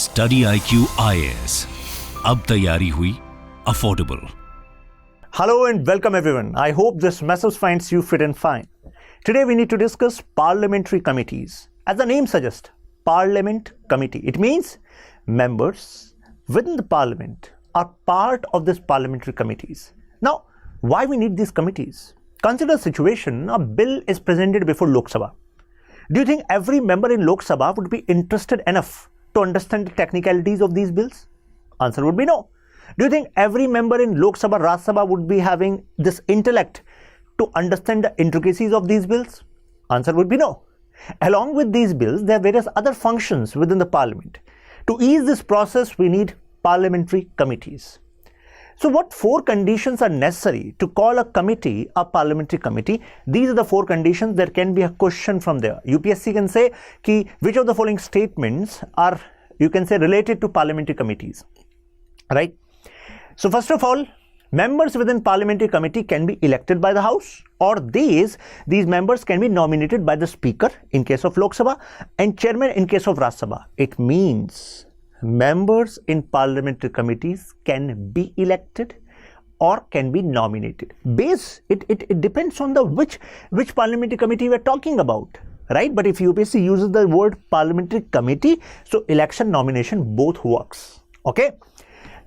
StudyIQ IAS, अब तैयारी हुई affordable. Hello and welcome everyone. I hope this message finds you fit and fine. Today we need to discuss parliamentary committees. As the name suggests, Parliament Committee. It means members within the parliament are part of these parliamentary committees. Now, why we need these committees? Consider a situation, a bill is presented before Lok Sabha. Do you think every member in Lok Sabha would be interested enough to understand the technicalities of these bills? Answer would be no. Do you think every member in Lok Sabha, Rajya Sabha would be having this intellect to understand the intricacies of these bills? Answer would be no. Along with these bills, there are various other functions within the parliament. To ease this process, we need parliamentary committees. So what four conditions are necessary to call a committee a parliamentary committee? These are the four conditions. There can be a question from there. UPSC can say ki which of the following statements are, you can say, related to parliamentary committees, right? So first of all, members within parliamentary committee can be elected by the house, or these members can be nominated by the speaker in case of Lok Sabha and chairman in case of Rajya Sabha. It means members in parliamentary committees can be elected or can be nominated. It depends on the which parliamentary committee we are talking about, right? But if UPSC uses the word parliamentary committee, so election, nomination both works. Okay.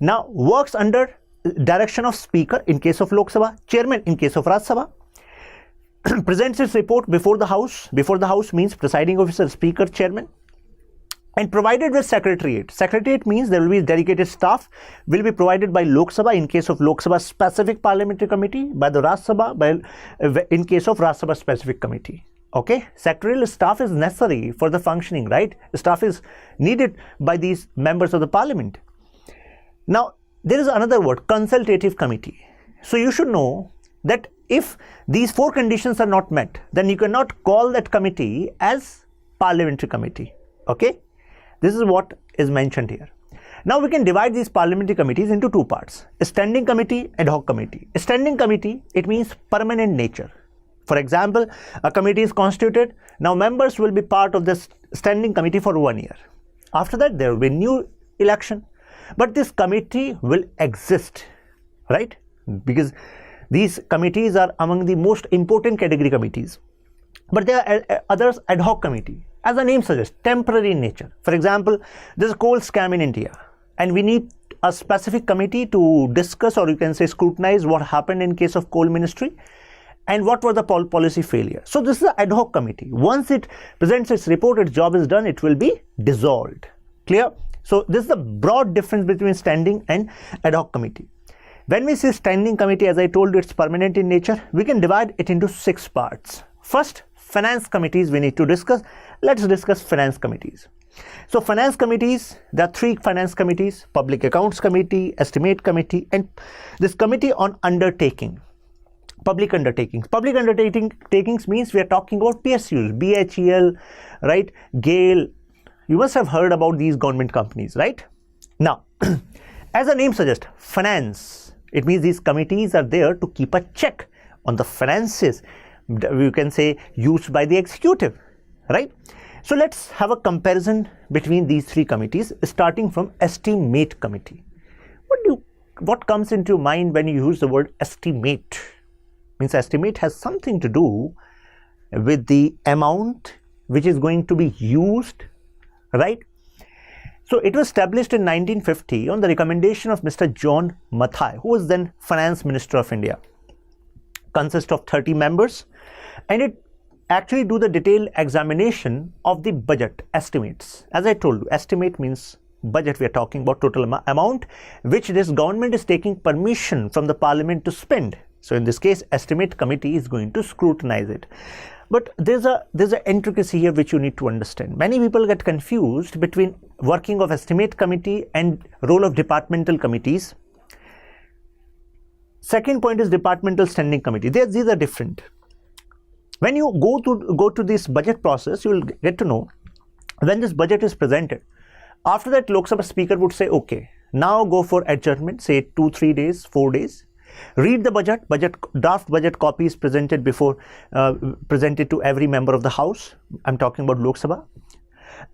Now works under direction of speaker in case of Lok Sabha, chairman in case of Rajya Sabha, presents its report before the house. Before the house means presiding officer, speaker, chairman, and provided with secretariat. Secretariat means there will be dedicated staff will be provided by Lok Sabha in case of Lok Sabha specific parliamentary committee, by the Rajya Sabha in case of Rajya Sabha specific committee. Okay, secretarial staff is necessary for the functioning, right? Staff is needed by these members of the parliament. Now, there is another word, consultative committee. So you should know that if these four conditions are not met, then you cannot call that committee as parliamentary committee. Okay, this is what is mentioned here. Now we can divide these parliamentary committees into two parts: a standing committee, ad hoc committee. A standing committee, it means permanent nature. For example, a committee is constituted. Now members will be part of this standing committee for 1 year. After that, there will be new election. But this committee will exist, right? Because these committees are among the most important category committees. But there are others, ad hoc committee. As the name suggests, temporary in nature. For example, there's a coal scam in India, and we need a specific committee to discuss, or you can say scrutinize, what happened in case of coal ministry and what were the policy failure. So this is an ad hoc committee. Once it presents its report, its job is done, it will be dissolved. Clear? So this is the broad difference between standing and ad hoc committee. When we say standing committee, as I told you, it's permanent in nature. We can divide it into 6 parts. First, finance committees we need to discuss. Let's discuss finance committees. So finance committees, there are 3 finance committees: public accounts committee, estimate committee, and this committee on undertaking. Public undertakings. Public undertakings means we are talking about PSUs, BHEL, right? GAIL. You must have heard about these government companies, right? Now, as the name suggests, finance, it means these committees are there to keep a check on the finances, you can say, used by the executive, right? So let's have a comparison between these 3 committees, starting from estimate committee. What comes into your mind when you use the word estimate? Means estimate has something to do with the amount which is going to be used, right? So it was established in 1950 on the recommendation of Mr. John Mathai, who was then Finance Minister of India. Consists of 30 members, and it actually do the detailed examination of the budget estimates. As I told you, estimate means budget. We are talking about total amount which this government is taking permission from the parliament to spend. So in this case, estimate committee is going to scrutinize it. But there's a intricacy here which you need to understand. Many people get confused between working of estimate committee and role of departmental committees. Second point is departmental standing committee. These are different. When you go to this budget process, you will get to know when this budget is presented. After that, Lok Sabha speaker would say, okay, now go for adjournment, say 2-3 days, 4 days. Read the draft budget copy is presented presented to every member of the house. I'm talking about Lok Sabha.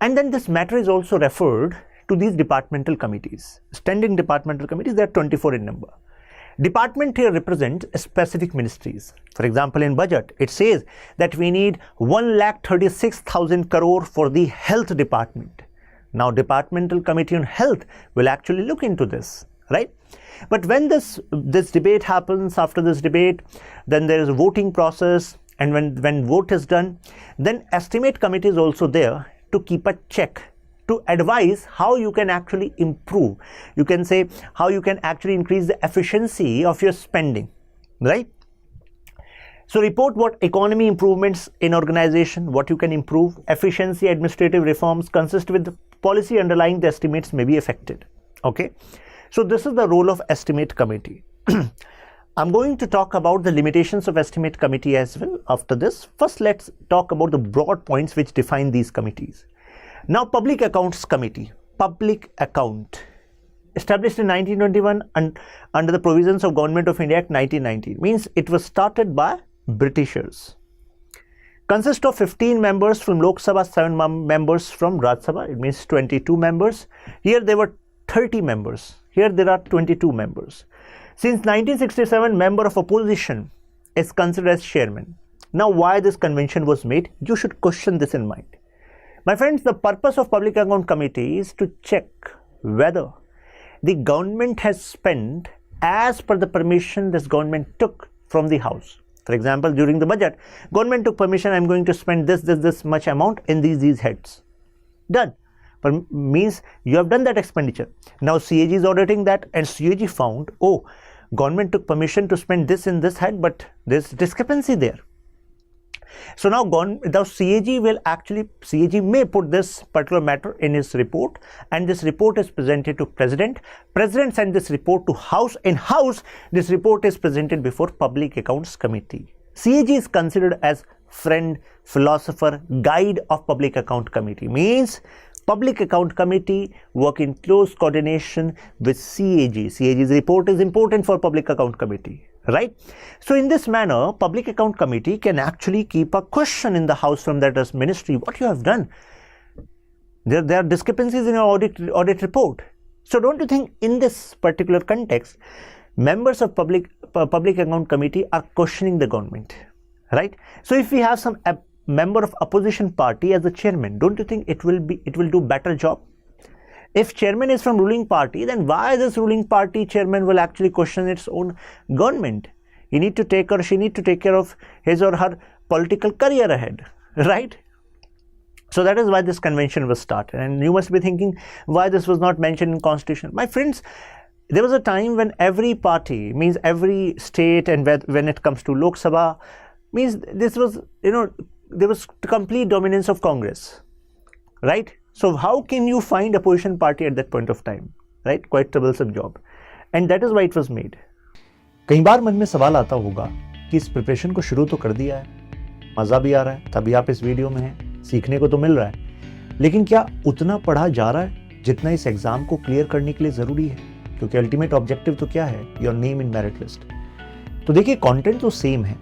And then this matter is also referred to these departmental committees. Standing departmental committees, there are 24 in number. Department here represents specific ministries. For example, in budget, it says that we need 1,36,000 crore for the health department. Now, departmental committee on health will actually look into this, right? But when this debate happens, after this debate, then there is a voting process, and when vote is done, then estimate committee is also there to keep a check, to advise how you can actually improve. You can say how you can actually increase the efficiency of your spending, right? So report what economy improvements in organization, what you can improve, efficiency, administrative reforms consist with the policy underlying the estimates may be affected. Okay, so this is the role of estimate committee. I'm going to talk about the limitations of estimate committee as well after this. First, let's talk about the broad points which define these committees. Now, Public Accounts Committee, public account, established in 1921 and under the provisions of Government of India Act 1990, means it was started by Britishers. Consists of 15 members from Lok Sabha, 7 members from Raj Sabha, it means 22 members. Here there were 30 members, here there are 22 members. Since 1967, member of opposition is considered as chairman. Now, why this convention was made? You should question this in mind. My friends, the purpose of Public Account Committee is to check whether the government has spent as per the permission this government took from the House. For example, during the budget, government took permission, I'm going to spend this much amount in these heads. Done. But means you have done that expenditure. Now CAG is auditing that, and CAG found, oh, government took permission to spend this in this head, but there's discrepancy there. So now CAG may put this particular matter in his report, and this report is presented to President. President sent this report to House. In House, this report is presented before Public Accounts Committee. CAG is considered as friend, philosopher, guide of Public Account Committee. Means Public Account Committee work in close coordination with CAG. CAG's report is important for Public Account Committee, right? So in this manner, Public Account Committee can actually keep a question in the House from that as ministry, what you have done. There are discrepancies in your audit report. So don't you think in this particular context, members of Public Account Committee are questioning the government, right? So if we have some member of opposition party as the chairman, don't you think it will do better job? If chairman is from ruling party, then why this ruling party chairman will actually question its own government? He need to take, or she need to take care of his or her political career ahead, right? So that is why this convention was started. And you must be thinking why this was not mentioned in constitution. My friends, there was a time when every party, means every state, and when it comes to Lok Sabha, means this was, there was complete dominance of Congress, right? So how can you find opposition party at that point of time, right? Quite troublesome job, and that is why it was made. कई बार मन में सवाल आता होगा कि इस preparation को शुरू तो कर दिया है, मजा भी आ रहा है, तभी आप इस वीडियो में हैं, सीखने को तो मिल रहा है, लेकिन क्या उतना पढ़ा जा रहा है जितना इस एग्जाम को क्लियर करने के लिए जरूरी है? क्योंकि अल्टीमेट ऑब्जेक्टिव तो क्या है? Your name in merit list. तो देखिए, कंटेंट तो सेम है,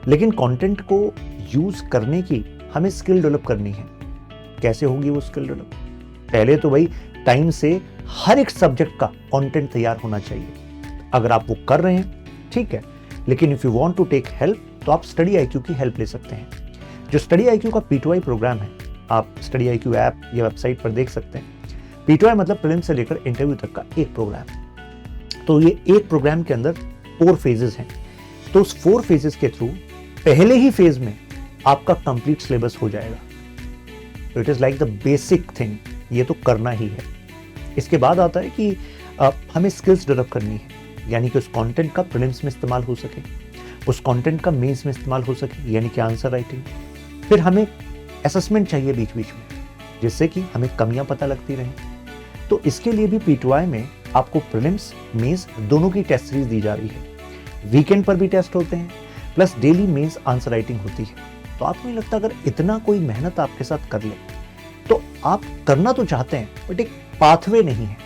लेकिन कंटेंट को यूज करने की हमें स्किल डेवलप करनी है। कैसे होगी वो स्किल डेवलप? पहले तो भाई टाइम से हर एक सब्जेक्ट का कंटेंट तैयार होना चाहिए। अगर आप वो कर रहे हैं ठीक है, लेकिन if you want to take help तो आप स्टडी आईक्यू की हेल्प ले सकते हैं। जो स्टडी आईक्यू का P2I प्रोग्राम है, आप स्टडी आईक्यू ऐप या वेबसाइट पर देख सकते हैं। P2I मतलब प्रीलिम्स से लेकर इंटरव्यू तक का एक प्रोग्राम। तो ये एक प्रोग्राम के अंदर 4 फेजेस हैं। तो उस 4 फेजेस के थ्रू पहले ही फेज में आपका कंप्लीट सिलेबस हो जाएगा। तो it is like the basic thing, ये तो करना ही है। इसके बाद आता है कि हमें स्किल्स डेवलप करनी है, यानी कि उस कंटेंट का प्रीलिम्स में इस्तेमाल हो सके, उस कंटेंट का मेंस में इस्तेमाल हो सके, यानी कि आंसर राइटिंग। फिर हमें असेसमेंट चाहिए बीच बीच में, जिससे कि हमें कमियां पता लगती रहें। तो इसके लिए भी P2I में आपको प्रीलिम्स मेंस दोनों की टेस्ट सीरीज दी जा रही है। वीकेंड पर भी टेस्ट होते हैं, plus daily mains answer writing होती है। तो आपको नहीं लगता अगर इतना कोई मेहनत आपके साथ कर ले तो आप करना तो चाहते हैं, बट एक पाथवे नहीं है,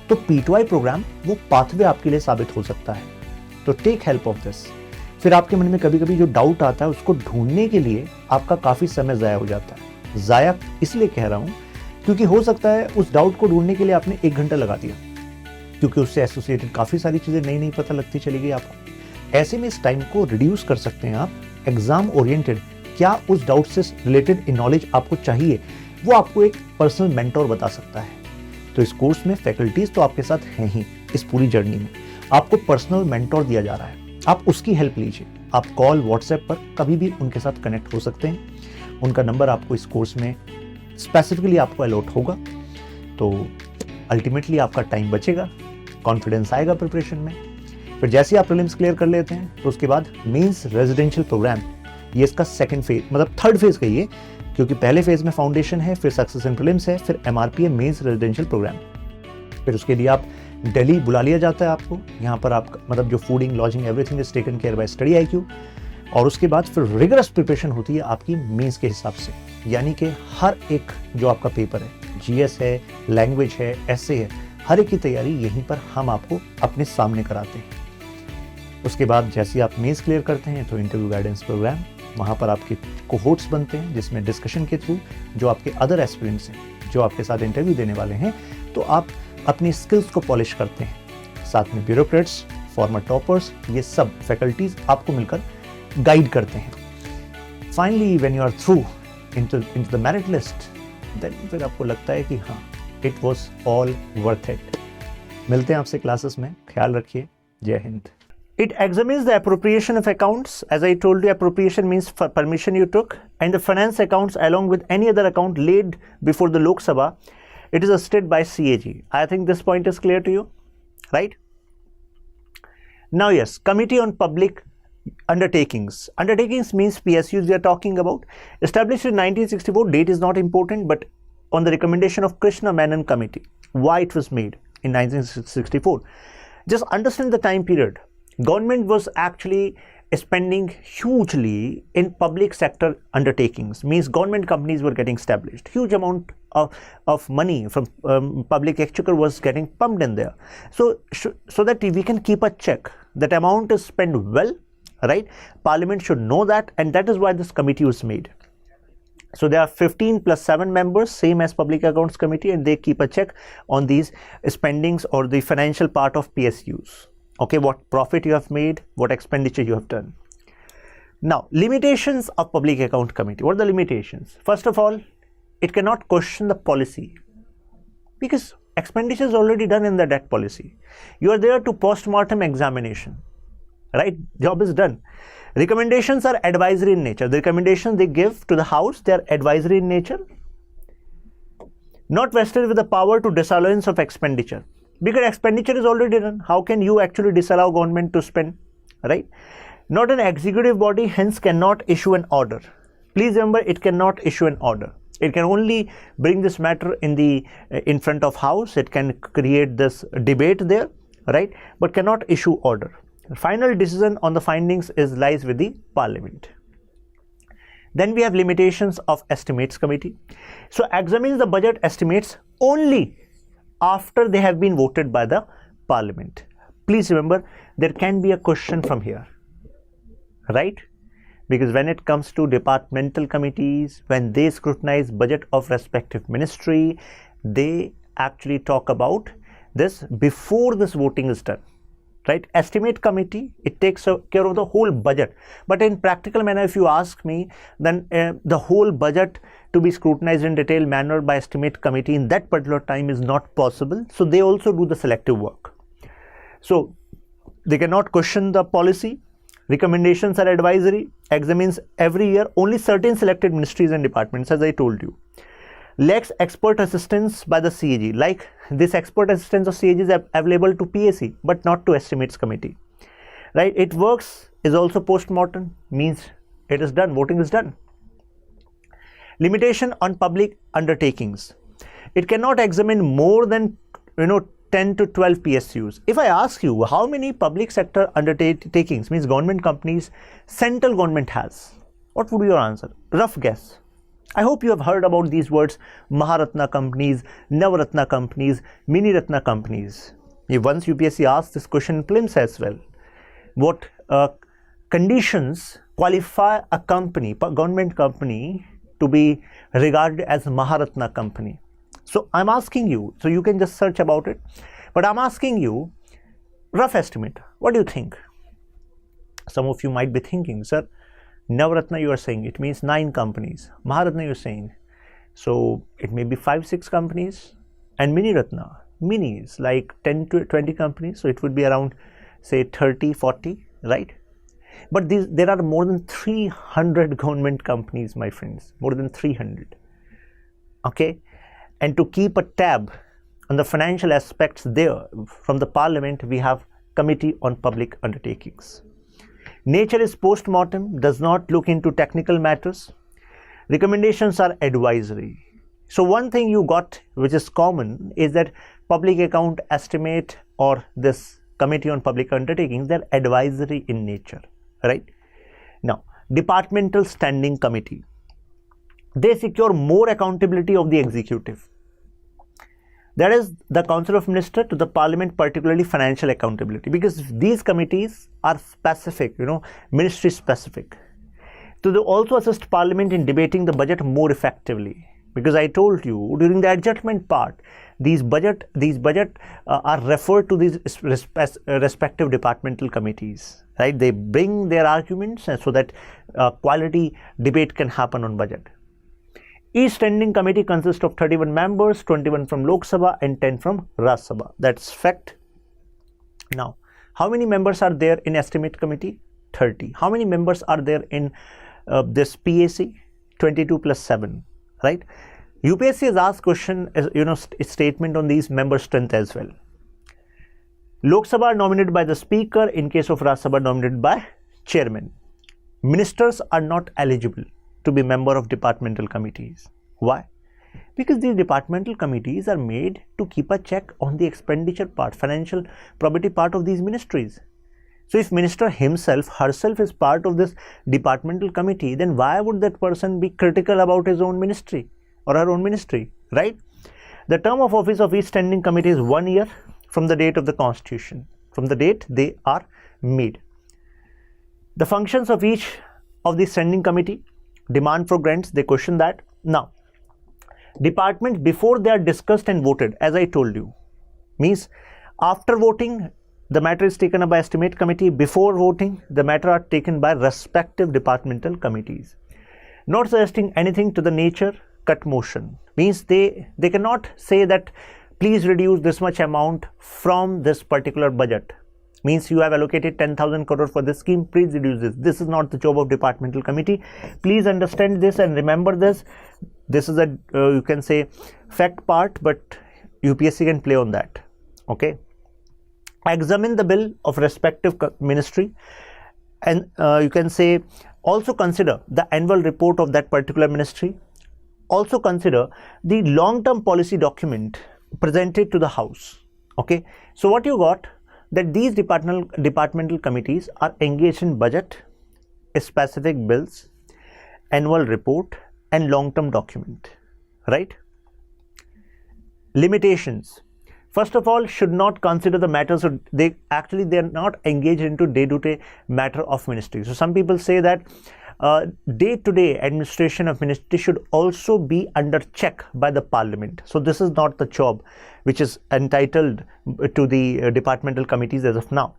तो P2I प्रोग्राम वो पाथवे आपके लिए साबित हो सकता है। तो टेक हेल्प ऑफ दिस। फिर आपके मन में कभी कभी जो डाउट आता है उसको ढूंढने के लिए आपका काफी समय जाया हो जाता है। जाया इसलिए कह रहा हूं क्योंकि हो सकता है उस डाउट को ढूंढने के लिए आपने 1 घंटा लगा दिया, क्योंकि उससे एसोसिएटेड काफ़ी सारी चीज़ें नई नई पता लगती चली गई आपको। ऐसे में इस टाइम को रिड्यूस कर सकते हैं आप। एग्जाम ओरिएंटेड क्या उस डाउट से रिलेटेड नॉलेज आपको चाहिए, वो आपको एक पर्सनल मेंटोर बता सकता है। तो इस कोर्स में फैकल्टीज तो आपके साथ हैं ही, इस पूरी जर्नी में आपको पर्सनल मेंटोर दिया जा रहा है, आप उसकी हेल्प लीजिए। आप कॉल व्हाट्सएप पर कभी भी उनके साथ कनेक्ट हो सकते हैं। उनका नंबर आपको इस कोर्स में स्पेसिफिकली आपको अलॉट होगा, तो अल्टीमेटली आपका टाइम बचेगा, कॉन्फिडेंस आएगा प्रिपरेशन में। फिर जैसे ही आप प्रीलिम्स क्लियर कर लेते हैं तो उसके बाद मेंस रेजिडेंशियल प्रोग्राम, ये इसका सेकंड फेज, मतलब थर्ड फेज कहिए, क्योंकि पहले फेज में फाउंडेशन है, फिर सक्सेस इन प्रीलिम्स है, फिर एमआरपीए मेंस रेजिडेंशियल प्रोग्राम। फिर उसके लिए आप दिल्ली बुला लिया जाता है आपको। यहाँ पर आप मतलब जो fooding, lodging, everything is taken care by StudyIQ। और उसके बाद फिर रिगरस प्रिपरेशन होती है आपकी मेंस के हिसाब से, यानी कि हर एक जो आपका पेपर है, GS है, लैंग्वेज है, एसए है, हर एक की तैयारी यहीं पर हम आपको अपने सामने कराते हैं। उसके बाद जैसे आप मेंस क्लियर करते हैं तो इंटरव्यू गाइडेंस प्रोग्राम, वहाँ पर आपके कोहोर्ट्स बनते हैं, जिसमें डिस्कशन के थ्रू जो आपके अदर एस्पिरेंट्स हैं, जो आपके साथ इंटरव्यू देने वाले हैं, तो आप अपनी स्किल्स को पॉलिश करते हैं। साथ में ब्यूरोक्रेट्स, फॉर्मर टॉपर्स, ये सब फैकल्टीज आपको मिलकर गाइड करते हैं। Finally when you are through into the merit list, then फिर आपको लगता है कि हाँ, it was all worth it. मिलते हैं आपसे क्लासेस में, ख्याल रखिए। जय Hind. It examines the appropriation of accounts. As I told you, appropriation means permission you took, and the finance accounts along with any other account laid before the Lok Sabha. It is assisted by CAG. I think this point is clear to you, right? Now yes, Committee on Public Undertakings. Undertakings means PSUs we are talking about. Established in 1964, date is not important, but on the recommendation of Krishna Menon Committee. Why it was made in 1964? Just understand the time period. Government was actually spending hugely in public sector undertakings, means government companies were getting established. Huge amount of money from public exchequer was getting pumped in there. So that we can keep a check that amount is spent well, right? Parliament should know that, and that is why this committee was made. So there are 15 plus 7 members, same as Public Accounts Committee, and they keep a check on these spendings or the financial part of PSUs. Okay, what profit you have made, what expenditure you have done. Now, limitations of Public Account Committee. What are the limitations? First of all, it cannot question the policy because expenditure is already done in the debt policy. You are there to post-mortem examination, right? Job is done. Recommendations are advisory in nature. The recommendations they give to the House, they are advisory in nature. Not vested with the power to disallowance of expenditure. Because expenditure is already done, how can you actually disallow government to spend, right? Not an executive body, hence cannot issue an order. Please remember, it cannot issue an order. It can only bring this matter in front of House. It can create this debate there, right? But cannot issue order. Final decision on the findings lies with the Parliament. Then we have limitations of Estimates Committee. So examines the budget estimates only after they have been voted by the Parliament. Please remember, there can be a question from here, right? Because when it comes to departmental committees, when they scrutinize budget of respective ministry, they actually talk about this before this voting is done, right? Estimate committee, it takes care of the whole budget, but in practical manner, if you ask me, then the whole budget to be scrutinized in detailed manner by estimate committee in that particular time is not possible. So they also do the selective work. So they cannot question the policy. Recommendations are advisory. Examines every year only certain selected ministries and departments, as I told you. Lacks expert assistance by the CAG. Like this expert assistance of CAG is available to PAC, but not to estimates committee, right? It works is also post-mortem, means it is done, voting is done. Limitation on public undertakings. It cannot examine more than 10 to 12 PSUs. If I ask you how many public sector undertakings, means government companies, central government has, what would be your answer? Rough guess. I hope you have heard about these words: Maharatna companies, Navaratna companies, Mini Ratna companies. Once UPSC asked this question in prelims as well. What conditions qualify a company, government company, to be regarded as Maharatna company? So I'm asking you, so you can just search about it, but I'm asking you, rough estimate, what do you think? Some of you might be thinking, sir, Navratna you are saying, it means 9 companies. Maharatna you're saying, so it may be 5-6 companies. And Mini Ratna, mini is like 10 to 20 companies, so it would be around say 30-40, right? But there are more than 300 government companies, my friends, more than 300. Okay, and to keep a tab on the financial aspects there, from the Parliament we have Committee on Public Undertakings. Nature is post-mortem, does not look into technical matters. Recommendations are advisory. So one thing you got which is common is that public account estimate or this Committee on Public Undertakings, they're advisory in nature, right? Now, Departmental Standing Committee, they secure more accountability of the executive. That is the Council of Ministers to the Parliament, particularly financial accountability, because these committees are specific, ministry specific. So they also assist Parliament in debating the budget more effectively, because I told you during the adjustment part, these budget are referred to these respective departmental committees, right? They bring their arguments so that quality debate can happen on budget. Each standing committee consists of 31 members, 21 from Lok Sabha and 10 from Rajya Sabha. That's fact. Now, how many members are there in estimate committee? 30. How many members are there in this PAC? 22 plus 7, right? UPSC has asked question, statement on these member strength as well. Lok Sabha are nominated by the Speaker, in case of Rajya Sabha nominated by Chairman. Ministers are not eligible to be member of departmental committees. Why? Because these departmental committees are made to keep a check on the expenditure part, financial probity part of these ministries. So if minister herself is part of this departmental committee, then why would that person be critical about his own ministry or her own ministry, right? The term of office of each standing committee is 1 year from the date of the constitution, from the date they are made. The functions of each of the standing committee, demand for grants, they question that. Now, departments before they are discussed and voted, as I told you, means after voting the matter is taken up by estimate committee, before voting the matter are taken by respective departmental committees. Not suggesting anything to the nature cut motion, means they cannot say that please reduce this much amount from this particular budget. Means you have allocated 10,000 crore for this scheme, please reduce this. This is not the job of departmental committee. Please understand this and remember this. This is a you can say fact part, but UPSC can play on that. Okay. Examine the bill of respective ministry, and you can say also consider the annual report of that particular ministry. Also consider the long-term policy document presented to the House. Okay. So what you got, that these departmental committees are engaged in budget, specific bills, annual report and long-term document, right? Limitations. First of all, should not consider the matters, so they are not engaged into day-to-day matter of ministry. So some people say that day-to-day administration of ministry should also be under check by the Parliament. So this is not the job which is entitled to the departmental committees as of now.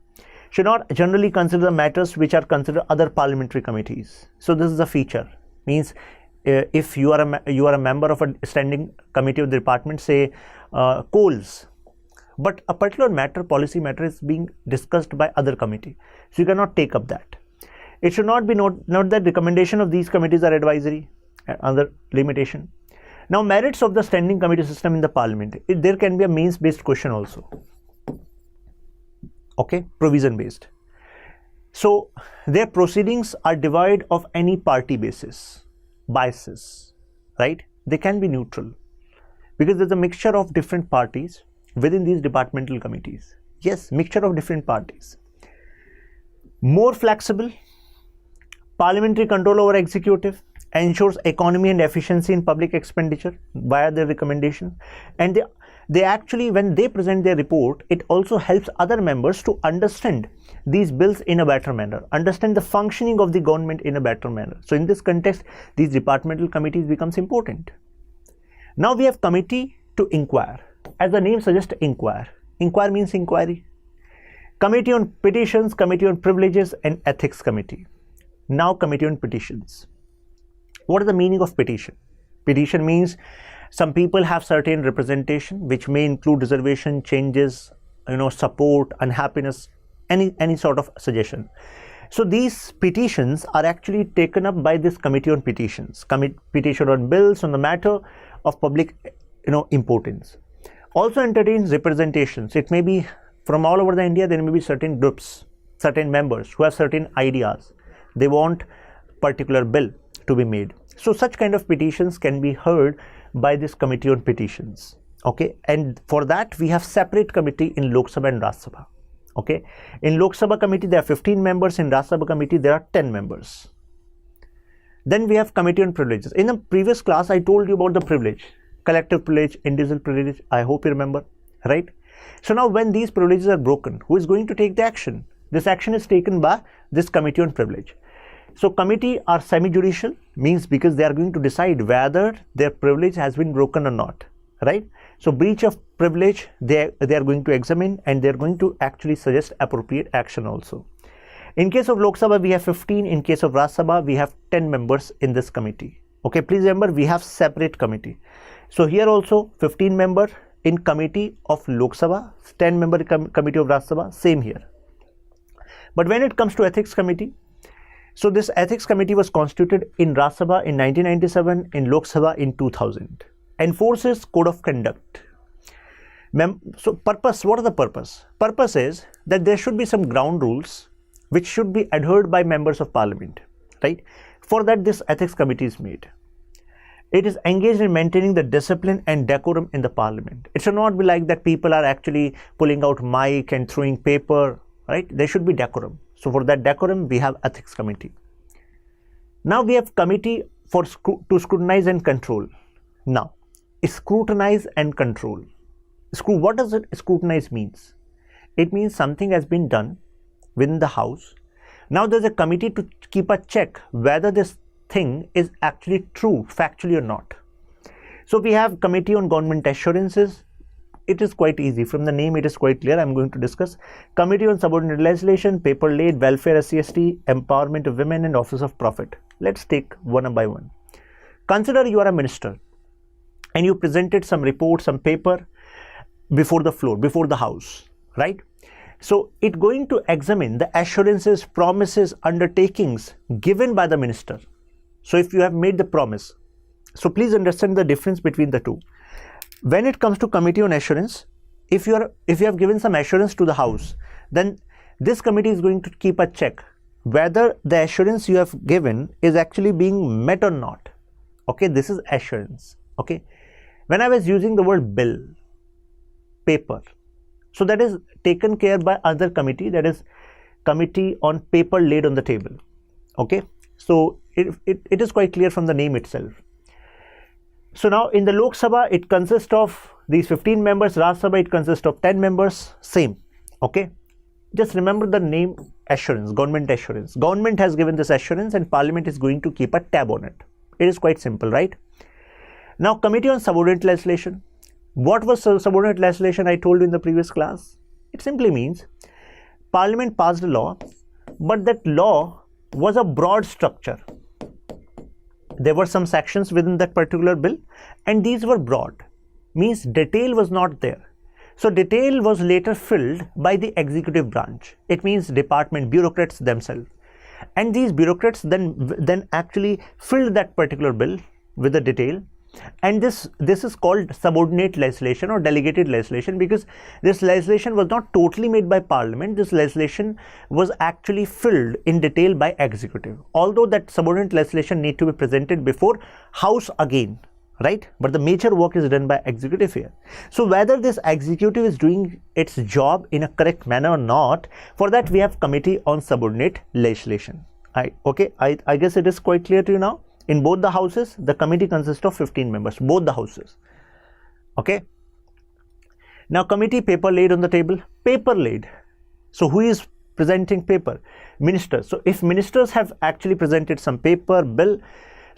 Should not generally consider matters which are considered other parliamentary committees. So this is a feature. Means if you are a member of a standing committee of the department, say coals, but a particular matter, policy matter is being discussed by other committee, so you cannot take up that. It should not be note that recommendation of these committees are advisory. Another limitation. Now, merits of the standing committee system in the Parliament. There can be a means based question also. Okay, provision based. So their proceedings are devoid of any party basis, biases, right? They can be neutral because there's a mixture of different parties within these departmental committees. Yes, mixture of different parties. More flexible. Parliamentary control over executive, ensures economy and efficiency in public expenditure via their recommendation, and they actually, when they present their report, it also helps other members to understand these bills in a better manner, understand the functioning of the government in a better manner. So in this context, these departmental committees becomes important. Now we have committee to inquire. As the name suggests, inquire. Inquire means inquiry. Committee on Petitions, Committee on Privileges, and Ethics Committee. Now Committee on Petitions. What is the meaning of petition? Petition means some people have certain representation which may include reservation, changes, support, unhappiness, any sort of suggestion. So these petitions are actually taken up by this Committee on Petitions. Petition on bills on the matter of public importance. Also entertains representations. It may be from all over the India. There may be certain groups, certain members who have certain ideas. They want particular bill to be made. So such kind of petitions can be heard by this Committee on Petitions. Okay, and for that we have separate committee in Lok Sabha and Rajya Sabha. Okay, in Lok Sabha committee there are 15 members. In Rajya Sabha committee there are 10 members. Then we have Committee on Privileges. In the previous class I told you about the privilege, collective privilege, individual privilege. I hope you remember, right? So now when these privileges are broken, who is going to take the action? This action is taken by this Committee on Privilege. So committee are semi-judicial, means because they are going to decide whether their privilege has been broken or not, right? So breach of privilege, they are going to examine, and they are going to actually suggest appropriate action also. In case of Lok Sabha we have 15. In case of Rajya Sabha we have 10 members in this committee. Okay, please remember we have separate committee. So here also 15 member in committee of Lok Sabha, 10 member committee of Rajya Sabha, same here. But when it comes to ethics committee, so this ethics committee was constituted in Rajya Sabha in 1997, in Lok Sabha in 2000. Enforces code of conduct. So purpose, what is the purpose? Purpose is that there should be some ground rules which should be adhered by members of parliament, right? For that this ethics committee is made. It is engaged in maintaining the discipline and decorum in the parliament. It should not be like that people are actually pulling out mic and throwing paper, right? There should be decorum. So for that decorum we have ethics committee. Now we have committee to scrutinize and control. Now scrutinize and control. What does it scrutinize means? It means something has been done within the house. Now there's a committee to keep a check whether this thing is actually true factually or not. So we have Committee on Government Assurances. It is quite easy. From the name it is quite clear. I'm going to discuss. Committee on Subordinate Legislation, Paper Laid, Welfare, SC/ST, Empowerment of Women, and Office of Profit. Let's take one by one. Consider you are a minister and you presented some report, some paper before the floor, before the house, right? So it going to examine the assurances, promises, undertakings given by the minister. So if you have made the promise, so please understand the difference between the two. When it comes to Committee on Assurance, if you have given some assurance to the house, then this committee is going to keep a check whether the assurance you have given is actually being met or not. Okay, this is assurance. Okay, when I was using the word bill, paper, so that is taken care by other committee, that is Committee on Paper Laid on the Table. Okay, so it is quite clear from the name itself. So now in the Lok Sabha it consists of these 15 members, Rajya Sabha it consists of 10 members, same. Okay, just remember the name assurance, government assurance. Government has given this assurance and parliament is going to keep a tab on it. It is quite simple, right? Now Committee on Subordinate Legislation. What was subordinate legislation? I told you in the previous class. It simply means parliament passed a law, but that law was a broad structure. There were some sections within that particular bill and these were broad, means detail was not there. So detail was later filled by the executive branch. It means department bureaucrats themselves, and these bureaucrats then actually filled that particular bill with the detail. And this is called subordinate legislation or delegated legislation, because this legislation was not totally made by parliament. This legislation was actually filled in detail by executive, although that subordinate legislation need to be presented before house again, right? But the major work is done by executive here. So whether this executive is doing its job in a correct manner or not, for that we have Committee on Subordinate Legislation. I guess it is quite clear to you now. In both the houses, the committee consists of 15 members, both the houses. Okay. Now committee paper laid on the table, paper laid. So who is presenting paper? Ministers. So if ministers have actually presented some paper, bill,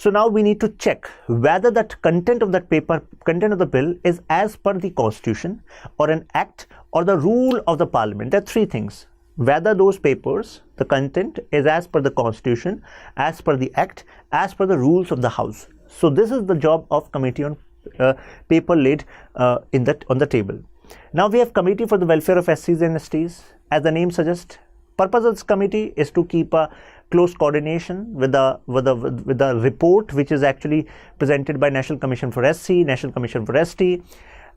So now we need to check whether that content of that paper, content of the bill is as per the constitution or an act or the rule of the parliament. There are three things. Whether those papers, the content is as per the constitution, as per the act, as per the rules of the house. So this is the job of committee on paper laid on the table. Now we have committee for the welfare of SCs and STs. As the name suggests, purpose of this committee is to keep a close coordination with the report which is actually presented by National Commission for SC, National Commission for ST.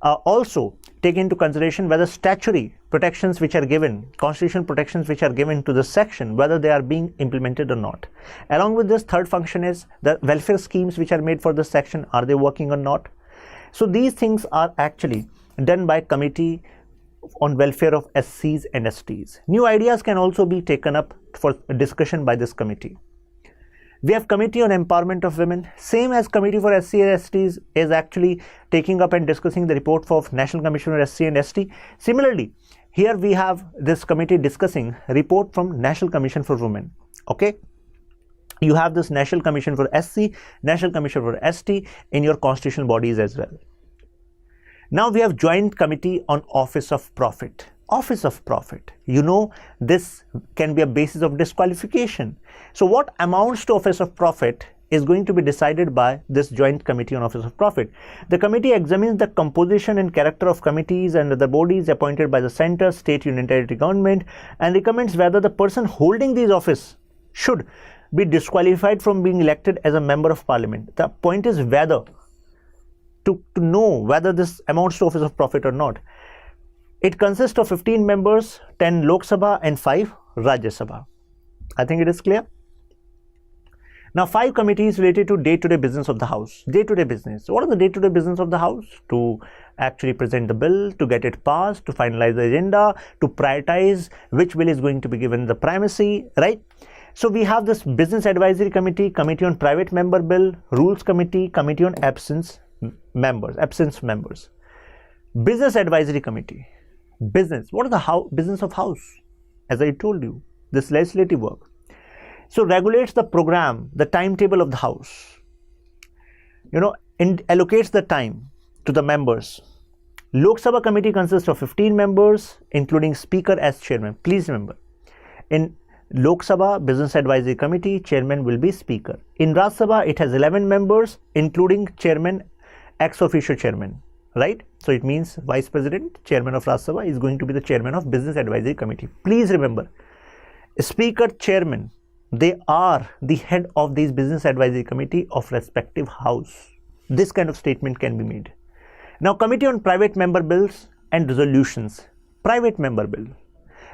Also take into consideration whether statutory protections which are given, constitutional protections which are given to the section, whether they are being implemented or not. Along with this, third function is the welfare schemes which are made for this section, are they working or not? So these things are actually done by committee on welfare of SCs and STs. New ideas can also be taken up for discussion by this committee. We have committee on empowerment of women. Same as committee for SC and STs is actually taking up and discussing the report for National Commission for SC and ST. Similarly, here we have this committee discussing report from National Commission for Women. Okay. You have this National Commission for SC, National Commission for ST in your constitutional bodies as well. Now we have joint committee on office of profit. Office of profit, you know, this can be a basis of disqualification. So what amounts to office of profit is going to be decided by this joint committee on office of profit. The committee examines the composition and character of committees and other bodies appointed by the center, state, union territory government, and recommends whether the person holding these office should be disqualified from being elected as a member of parliament. The point is whether to know whether this amounts to office of profit or not. It consists of 15 members, 10 Lok Sabha and 5 Rajya Sabha. I think it is clear. Now 5 committees related to day-to-day business of the house. Day-to-day business. What are the day-to-day business of the house? To actually present the bill, to get it passed, to finalize the agenda, to prioritize which bill is going to be given the primacy, right? So we have this business advisory committee, committee on private member bill, rules committee, committee on absence members. Business advisory committee. Business. What is the business of house? As I told you, this legislative work. So regulates the program, the timetable of the house. You know, and allocates the time to the members. Lok Sabha committee consists of 15 members, including speaker as chairman. Please remember, in Lok Sabha Business Advisory Committee, chairman will be speaker. In Rajya Sabha, it has 11 members, including chairman, ex officio chairman. Right? So it means Vice President, Chairman of Rajya Sabha is going to be the Chairman of Business Advisory Committee. Please remember, Speaker, Chairman, they are the head of these Business Advisory Committee of respective house. This kind of statement can be made. Now, Committee on Private Member Bills and Resolutions. Private Member Bill.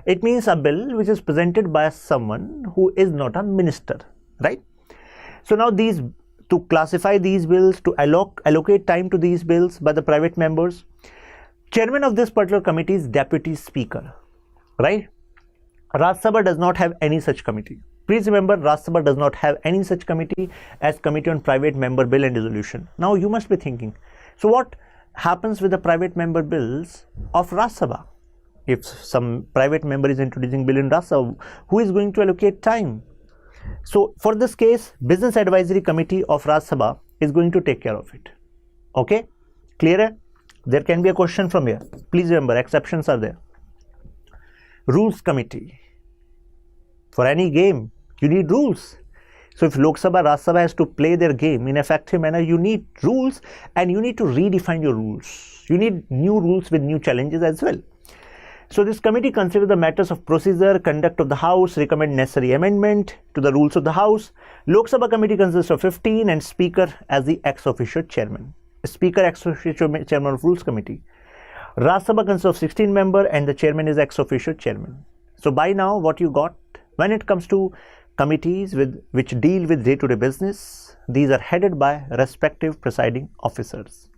It means a bill which is presented by someone who is not a minister. Right? So now to classify these bills, to allocate time to these bills by the private members. Chairman of this particular committee is Deputy Speaker, right? Rajya Sabha does not have any such committee. Please remember, Rajya Sabha does not have any such committee as Committee on Private Member Bill and Resolution. Now you must be thinking, so what happens with the private member bills of Rajya Sabha? If some private member is introducing bill in Rajya Sabha, who is going to allocate time? So for this case, Business Advisory Committee of Rajya Sabha is going to take care of it. Okay, clear? There can be a question from here. Please remember, exceptions are there. Rules Committee. For any game, you need rules. So if Lok Sabha, Rajya Sabha has to play their game in an effective manner, you need rules and you need to redefine your rules. You need new rules with new challenges as well. So this committee considers the matters of procedure, conduct of the House, recommend necessary amendment to the rules of the House. Lok Sabha committee consists of 15 and Speaker as the ex officio chairman. Speaker ex officio chairman of Rules Committee. Rajya Sabha consists of 16 members and the chairman is ex officio chairman. So by now what you got, when it comes to committees which deal with day-to-day business, these are headed by respective presiding officers.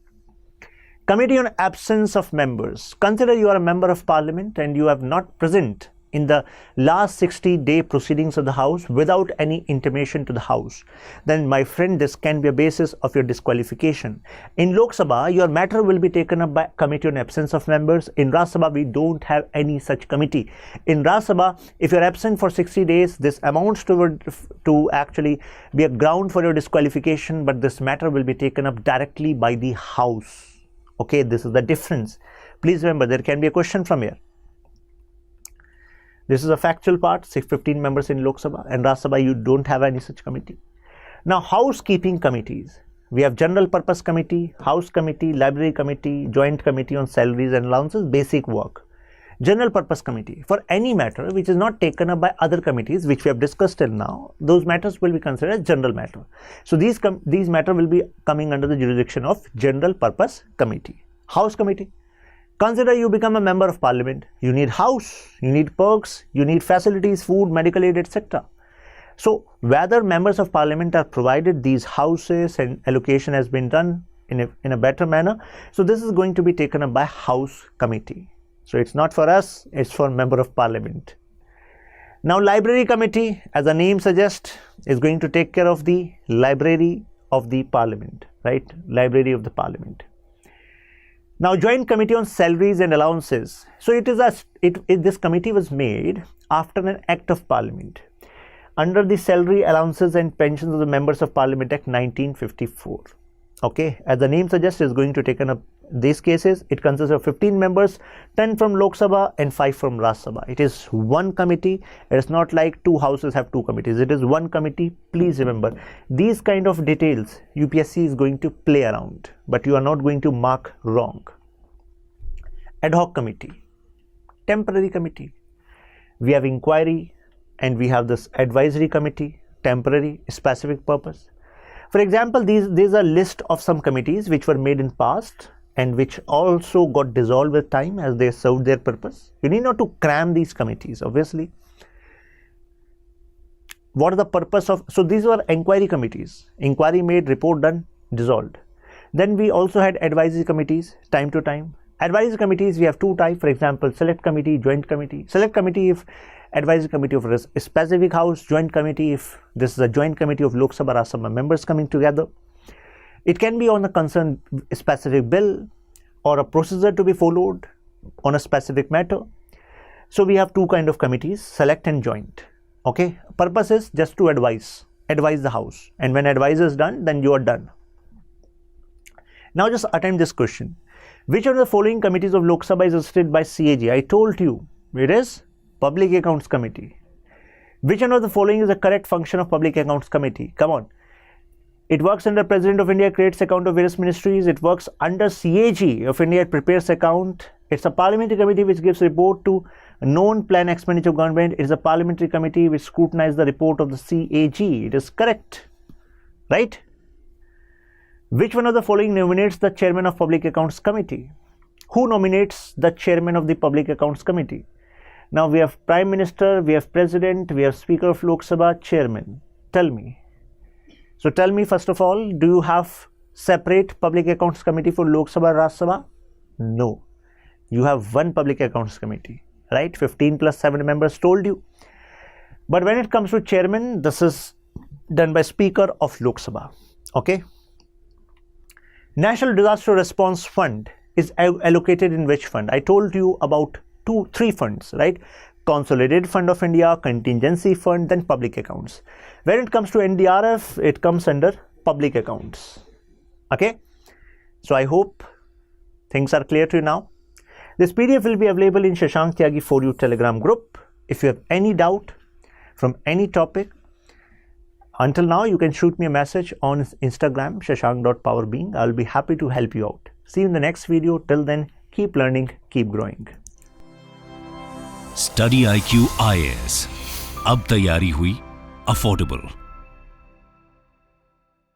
Committee on absence of members. Consider you are a member of parliament and you have not present in the last 60-day proceedings of the House without any intimation to the House, then my friend, this can be a basis of your disqualification. In Lok Sabha, your matter will be taken up by committee on absence of members. In Rajya Sabha, we don't have any such committee. In Rajya Sabha, if you're absent for 60 days, this amounts to actually be a ground for your disqualification, but this matter will be taken up directly by the House. Okay, this is the difference. Please remember, there can be a question from here. This is a factual part, 15 members in Lok Sabha, and Rajya Sabha you don't have any such committee. Now, housekeeping committees. We have General Purpose Committee, House Committee, Library Committee, Joint Committee on Salaries and Allowances, Basic Work. General Purpose Committee, for any matter which is not taken up by other committees, which we have discussed till now, those matters will be considered as general matter. So these matter will be coming under the jurisdiction of General Purpose Committee. House Committee. Consider you become a member of Parliament. You need house, you need perks, you need facilities, food, medical aid, etc. So whether members of Parliament are provided these houses and allocation has been done in a better manner. So this is going to be taken up by House Committee. So it's not for us, it's for member of Parliament. Now, Library Committee, as the name suggests, is going to take care of the library of the Parliament, right? Library of the Parliament. Now, Joint Committee on Salaries and Allowances. So this committee was made after an Act of Parliament under the Salary, Allowances and Pensions of the Members of Parliament Act 1954. Okay, as the name suggests, is going to take up these cases. It consists of 15 members, 10 from Lok Sabha and 5 from Rajya Sabha. It is one committee. It is not like two houses have two committees. It is one committee. Please remember, these kind of details UPSC is going to play around, but you are not going to mark wrong. Ad hoc committee, temporary committee. We have inquiry and we have this advisory committee, temporary, specific purpose. For example, these are list of some committees which were made in past and which also got dissolved with time as they served their purpose. You need not to cram these committees, obviously. What is the purpose of, so these were inquiry committees, inquiry made, report done, dissolved. Then we also had advisory committees, time to time. Advisory committees, we have two types, for example, select committee, joint committee. Select committee if advisory committee of a specific house, joint committee if this is a joint committee of Lok Sabha, Rajya Sabha members coming together. It can be on a concerned specific bill or a procedure to be followed on a specific matter. So we have two kind of committees, select and joint. Okay, purpose is just to advise the house, and when advice is done, then you are done. Now just attempt this question. Which of the following committees of Lok Sabha is assisted by CAG? I told you it is Public Accounts Committee. Which one of the following is the correct function of Public Accounts Committee? Come on. It works under President of India, creates account of various ministries. It works under CAG of India, it prepares account. It's a parliamentary committee which gives report to known plan expenditure of government. It is a parliamentary committee which scrutinizes the report of the CAG. It is correct, right? Which one of the following nominates the chairman of Public Accounts Committee? Who nominates the chairman of the Public Accounts Committee? Now we have Prime Minister, we have President, we have Speaker of Lok Sabha, Chairman. Tell me. So tell me first of all, do you have separate Public Accounts Committee for Lok Sabha, Rajya Sabha? No. You have one Public Accounts Committee, right? 15 plus 7 members told you. But when it comes to Chairman, this is done by Speaker of Lok Sabha. Okay. National Disaster Response Fund is allocated in which fund? I told you about 3 funds, right? Consolidated Fund of India, Contingency Fund, then Public Accounts. When it comes to NDRF, it comes under Public Accounts. Okay. So I hope things are clear to you now. This PDF will be available in Shashank Tyagi For You Telegram group. If you have any doubt from any topic, until now, you can shoot me a message on Instagram, shashank.powerbeing. I'll be happy to help you out. See you in the next video. Till then, keep learning, keep growing. StudyIQ IAS. अब तैयारी हुई affordable.